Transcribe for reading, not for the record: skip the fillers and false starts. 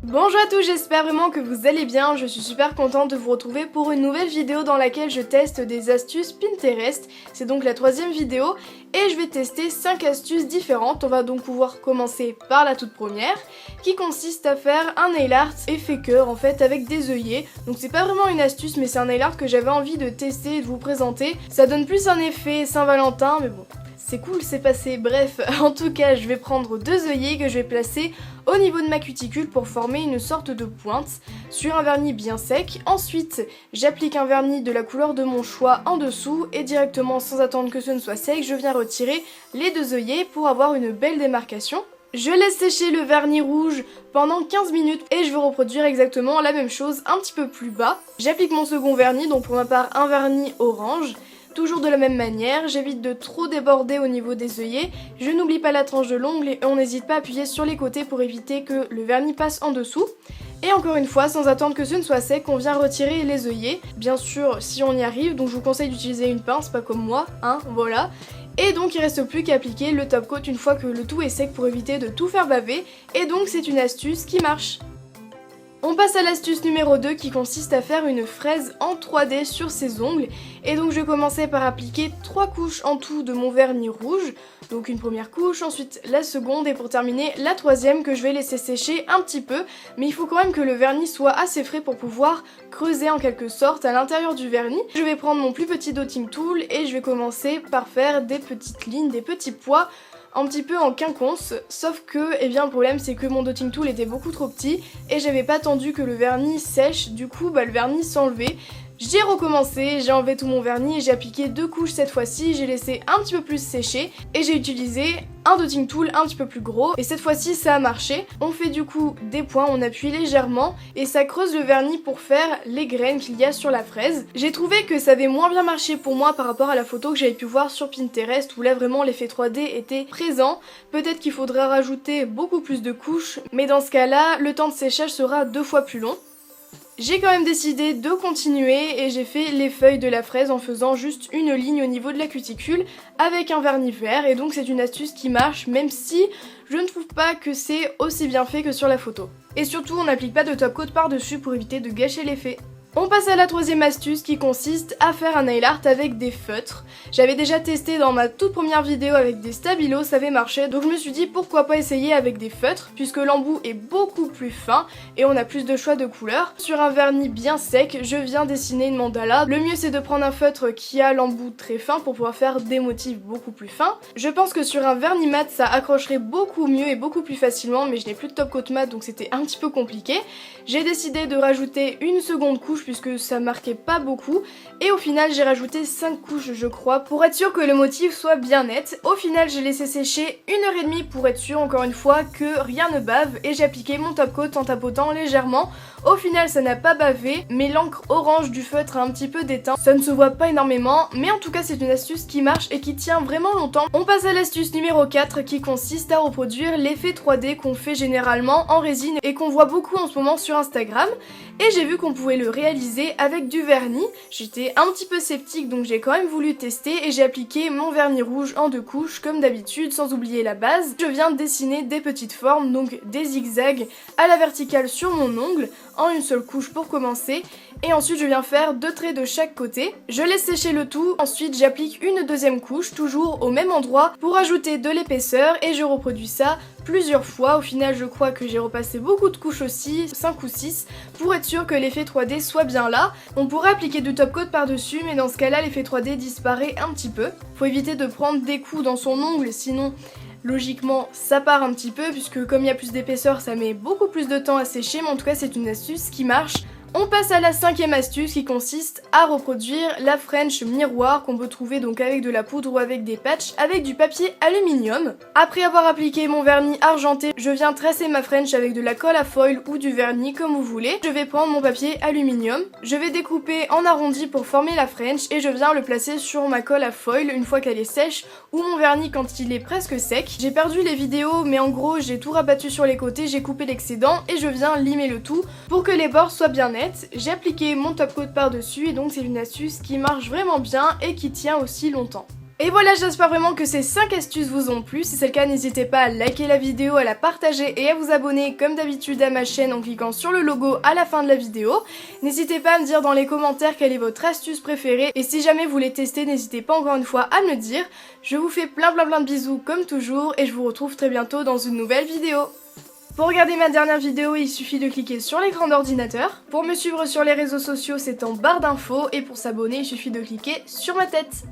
Bonjour à tous, j'espère vraiment que vous allez bien, je suis super contente de vous retrouver pour une nouvelle vidéo dans laquelle je teste des astuces Pinterest. C'est donc la troisième vidéo et je vais tester 5 astuces différentes. On va donc pouvoir commencer par la toute première qui consiste à faire un nail art effet cœur en fait avec des œillets. Donc c'est pas vraiment une astuce mais c'est un nail art que j'avais envie de tester et de vous présenter. Ça donne plus un effet Saint-Valentin mais bon. C'est cool, c'est passé. Bref, en tout cas, je vais prendre deux œillets que je vais placer au niveau de ma cuticule pour former une sorte de pointe sur un vernis bien sec. Ensuite, j'applique un vernis de la couleur de mon choix en dessous et directement, sans attendre que ce ne soit sec, je viens retirer les deux œillets pour avoir une belle démarcation. Je laisse sécher le vernis rouge pendant 15 minutes et je vais reproduire exactement la même chose un petit peu plus bas. J'applique mon second vernis, donc pour ma part un vernis orange. Toujours de la même manière, j'évite de trop déborder au niveau des œillets, je n'oublie pas la tranche de l'ongle et on n'hésite pas à appuyer sur les côtés pour éviter que le vernis passe en dessous. Et encore une fois, sans attendre que ce ne soit sec, on vient retirer les œillets, bien sûr si on y arrive, donc je vous conseille d'utiliser une pince, pas comme moi, hein, voilà. Et donc il reste plus qu'à appliquer le top coat une fois que le tout est sec pour éviter de tout faire baver, et donc c'est une astuce qui marche. On passe à l'astuce numéro 2 qui consiste à faire une fraise en 3D sur ses ongles. Et donc je vais commencer par appliquer 3 couches en tout de mon vernis rouge. Donc une première couche, ensuite la seconde et pour terminer la troisième que je vais laisser sécher un petit peu. Mais il faut quand même que le vernis soit assez frais pour pouvoir creuser en quelque sorte à l'intérieur du vernis. Je vais prendre mon plus petit dotting tool et je vais commencer par faire des petites lignes, des petits pois un petit peu en quinconce, sauf que eh bien, le problème c'est que mon dotting tool était beaucoup trop petit et j'avais pas attendu que le vernis sèche, du coup le vernis s'enlevait. J'ai recommencé, j'ai enlevé tout mon vernis et j'ai appliqué 2 couches cette fois-ci, j'ai laissé un petit peu plus sécher et j'ai utilisé un dotting tool un petit peu plus gros et cette fois-ci ça a marché. On fait du coup des points, on appuie légèrement et ça creuse le vernis pour faire les graines qu'il y a sur la fraise. J'ai trouvé que ça avait moins bien marché pour moi par rapport à la photo que j'avais pu voir sur Pinterest où là vraiment l'effet 3D était présent. Peut-être qu'il faudrait rajouter beaucoup plus de couches mais dans ce cas-là le temps de séchage sera 2 fois plus long. J'ai quand même décidé de continuer et j'ai fait les feuilles de la fraise en faisant juste une ligne au niveau de la cuticule avec un vernis vert et donc c'est une astuce qui marche même si je ne trouve pas que c'est aussi bien fait que sur la photo. Et surtout on n'applique pas de top coat par dessus pour éviter de gâcher l'effet. On passe à la troisième astuce qui consiste à faire un nail art avec des feutres. J'avais déjà testé dans ma toute première vidéo avec des stabilos, ça avait marché, donc je me suis dit pourquoi pas essayer avec des feutres puisque l'embout est beaucoup plus fin et on a plus de choix de couleurs. Sur un vernis bien sec, je viens dessiner une mandala. Le mieux c'est de prendre un feutre qui a l'embout très fin pour pouvoir faire des motifs beaucoup plus fins. Je pense que sur un vernis mat ça accrocherait beaucoup mieux et beaucoup plus facilement mais je n'ai plus de top coat mat donc c'était un petit peu compliqué. J'ai décidé de rajouter une seconde couche puisque ça marquait pas beaucoup et au final j'ai rajouté 5 couches je crois pour être sûr que le motif soit bien net. Au final j'ai laissé sécher 1h30 pour être sûr encore une fois que rien ne bave et j'ai appliqué mon top coat en tapotant légèrement. Au final ça n'a pas bavé mais l'encre orange du feutre a un petit peu déteint. Ça ne se voit pas énormément mais en tout cas c'est une astuce qui marche et qui tient vraiment longtemps. On passe à l'astuce numéro 4 qui consiste à reproduire l'effet 3D qu'on fait généralement en résine et qu'on voit beaucoup en ce moment sur Instagram et j'ai vu qu'on pouvait le réaliser avec du vernis. J'étais un petit peu sceptique donc j'ai quand même voulu tester et j'ai appliqué mon vernis rouge en 2 couches comme d'habitude sans oublier la base. Je viens de dessiner des petites formes donc des zigzags à la verticale sur mon ongle en une seule couche pour commencer et ensuite je viens faire 2 traits de chaque côté. Je laisse sécher le tout, ensuite j'applique une deuxième couche toujours au même endroit pour ajouter de l'épaisseur et je reproduis ça plusieurs fois. Au final je crois que j'ai repassé beaucoup de couches aussi, 5 ou 6 pour être sûr que l'effet 3D soit bien là. On pourrait appliquer du top coat par dessus mais dans ce cas là l'effet 3D disparaît un petit peu. Faut éviter de prendre des coups dans son ongle sinon logiquement ça part un petit peu puisque comme il y a plus d'épaisseur ça met beaucoup plus de temps à sécher mais en tout cas c'est une astuce qui marche. On passe à la cinquième astuce qui consiste à reproduire la French miroir qu'on peut trouver donc avec de la poudre ou avec des patchs avec du papier aluminium. Après avoir appliqué mon vernis argenté, je viens tracer ma French avec de la colle à foil ou du vernis comme vous voulez. Je vais prendre mon papier aluminium, je vais découper en arrondi pour former la French et je viens le placer sur ma colle à foil une fois qu'elle est sèche ou mon vernis quand il est presque sec. J'ai perdu les vidéos mais en gros j'ai tout rabattu sur les côtés, j'ai coupé l'excédent et je viens limer le tout pour que les bords soient bien nets. J'ai appliqué mon top coat par dessus et donc c'est une astuce qui marche vraiment bien et qui tient aussi longtemps. Et voilà, j'espère vraiment que ces 5 astuces vous ont plu. Si c'est le cas, n'hésitez pas à liker la vidéo, à la partager et à vous abonner comme d'habitude à ma chaîne en cliquant sur le logo à la fin de la vidéo. N'hésitez pas à me dire dans les commentaires quelle est votre astuce préférée et si jamais vous voulez tester, n'hésitez pas encore une fois à me le dire. Je vous fais plein de bisous comme toujours et je vous retrouve très bientôt dans une nouvelle vidéo. Pour regarder ma dernière vidéo, il suffit de cliquer sur l'écran d'ordinateur. Pour me suivre sur les réseaux sociaux, c'est en barre d'infos et pour s'abonner, il suffit de cliquer sur ma tête.